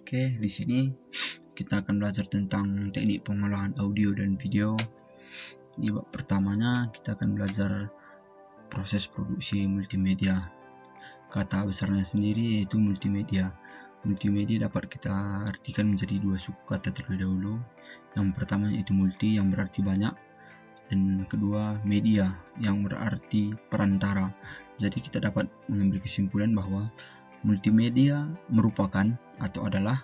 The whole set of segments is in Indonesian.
Oke, di sini kita akan belajar tentang teknik pengolahan audio dan video. Di bab pertamanya kita akan belajar proses produksi multimedia. Kata besarnya sendiri yaitu multimedia. Multimedia dapat kita artikan menjadi dua suku kata terlebih dahulu. Yang pertama yaitu multi yang berarti banyak, dan kedua media yang berarti perantara. Jadi kita dapat mengambil kesimpulan bahwa multimedia merupakan atau adalah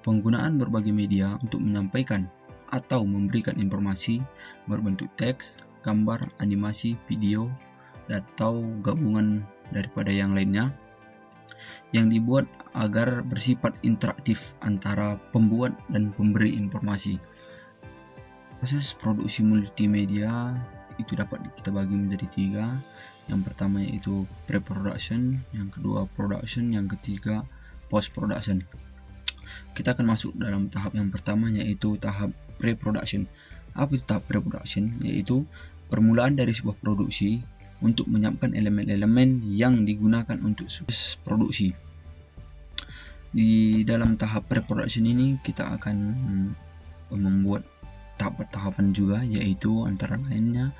penggunaan berbagai media untuk menyampaikan atau memberikan informasi berbentuk teks, gambar, animasi, video, atau gabungan daripada yang lainnya yang dibuat agar bersifat interaktif antara pembuat dan pemberi informasi. Proses produksi multimedia itu dapat kita bagi menjadi tiga. Yang pertama yaitu pre-production, yang kedua production, yang ketiga post-production. Kita akan masuk dalam tahap yang pertama yaitu tahap pre-production. Apa itu tahap pre-production? Yaitu permulaan dari sebuah produksi untuk menyiapkan elemen-elemen yang digunakan untuk sukses produksi. Di dalam tahap pre-production ini kita akan membuat tahap-tahapan juga, yaitu antara lainnya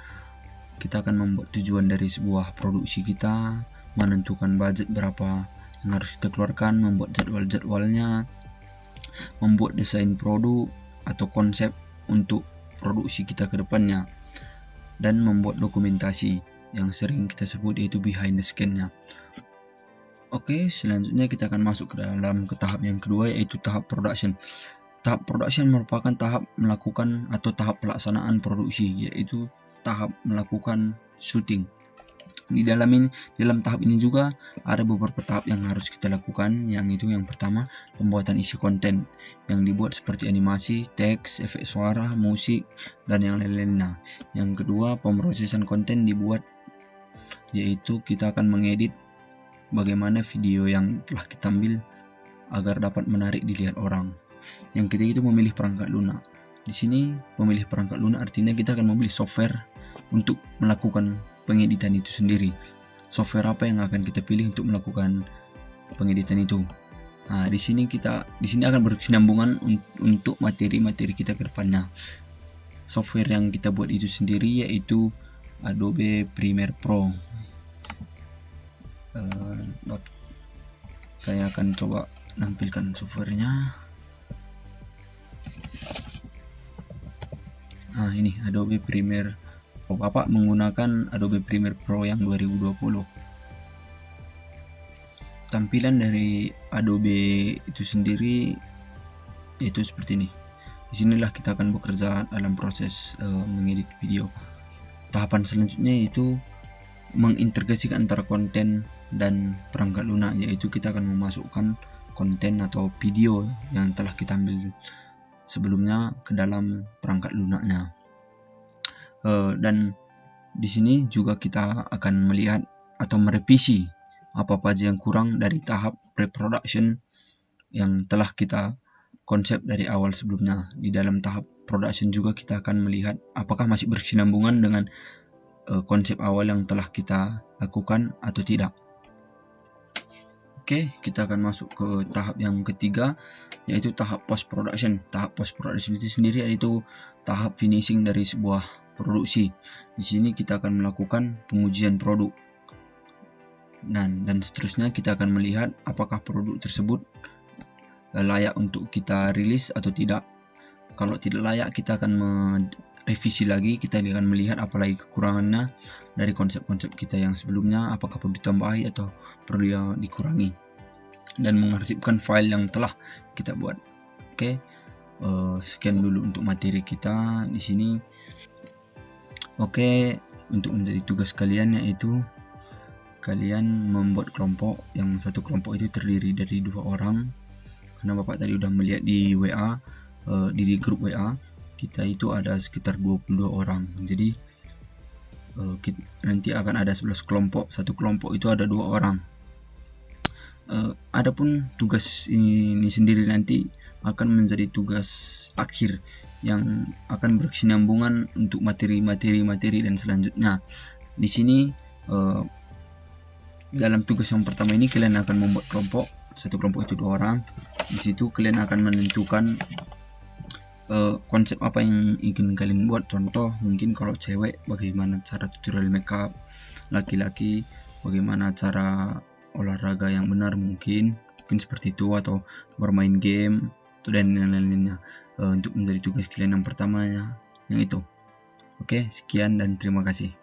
kita akan membuat tujuan dari sebuah produksi kita, menentukan budget berapa yang harus kita keluarkan, membuat jadwal-jadwalnya, membuat desain produk atau konsep untuk produksi kita ke depannya, dan membuat dokumentasi yang sering kita sebut yaitu behind the scene-nya. Oke, selanjutnya kita akan masuk ke dalam tahap yang kedua yaitu tahap production. Tahap production merupakan tahap melakukan atau tahap pelaksanaan produksi, yaitu tahap melakukan syuting. Di dalam tahap ini juga ada beberapa tahap yang harus kita lakukan, yang pertama pembuatan isi konten yang dibuat seperti animasi, teks, efek suara, musik, dan yang lain-lainnya. Yang kedua pemrosesan konten dibuat, yaitu kita akan mengedit bagaimana video yang telah kita ambil agar dapat menarik dilihat orang. Yang ketiga itu memilih perangkat lunak. Di sini memilih perangkat lunak artinya kita akan memilih software untuk melakukan pengeditan itu sendiri. Software apa yang akan kita pilih untuk melakukan pengeditan itu? Nah, di sini akan berkesinambungan untuk materi-materi kita ke depannya. Software yang kita buat itu sendiri yaitu Adobe Premiere Pro. Saya akan coba nampilkan softwarenya. Nah, ini Adobe Premiere Pro. Bapak menggunakan Adobe Premiere Pro yang 2020. Tampilan dari Adobe itu sendiri yaitu seperti ini. Disinilah kita akan bekerja dalam proses mengedit video. Tahapan selanjutnya yaitu mengintegrasikan antara konten dan perangkat lunak, yaitu kita akan memasukkan konten atau video yang telah kita ambil sebelumnya ke dalam perangkat lunaknya. Dan di sini juga kita akan melihat atau merevisi apa aja yang kurang dari tahap pre-production yang telah kita konsep dari awal sebelumnya. Di dalam tahap production juga kita akan melihat apakah masih berkesinambungan dengan konsep awal yang telah kita lakukan atau tidak. Oke, kita akan masuk ke tahap yang ketiga yaitu tahap post production. Tahap post production itu sendiri yaitu tahap finishing dari sebuah produksi. Di sini kita akan melakukan pengujian produk. Dan seterusnya kita akan melihat apakah produk tersebut layak untuk kita rilis atau tidak. Kalau tidak layak, kita akan revisi lagi, kita akan melihat apalagi kekurangannya dari konsep-konsep kita yang sebelumnya, apakah perlu ditambahi atau perlu dikurangi, dan mengarsipkan file yang telah kita buat. Oke, sekian dulu untuk materi kita di sini. Oke, untuk menjadi tugas kalian yaitu kalian membuat kelompok, yang satu kelompok itu terdiri dari 2 orang, karena Bapak tadi udah melihat di WA, di grup WA kita itu ada sekitar 22 orang. Jadi nanti akan ada 11 kelompok, satu kelompok itu ada 2 orang. Adapun tugas ini sendiri nanti akan menjadi tugas akhir yang akan berkesinambungan untuk materi dan selanjutnya. Di sini dalam tugas yang pertama ini kalian akan membuat kelompok satu kelompok itu 2 orang. Di situ kalian akan menentukan konsep apa yang ingin kalian buat. Contoh mungkin kalau cewek bagaimana cara tutorial makeup, laki-laki bagaimana cara olahraga yang benar, mungkin seperti itu, atau bermain game dan lain-lainnya. Untuk menjadi tugas kalian yang pertamanya yang itu. Oke, sekian dan terima kasih.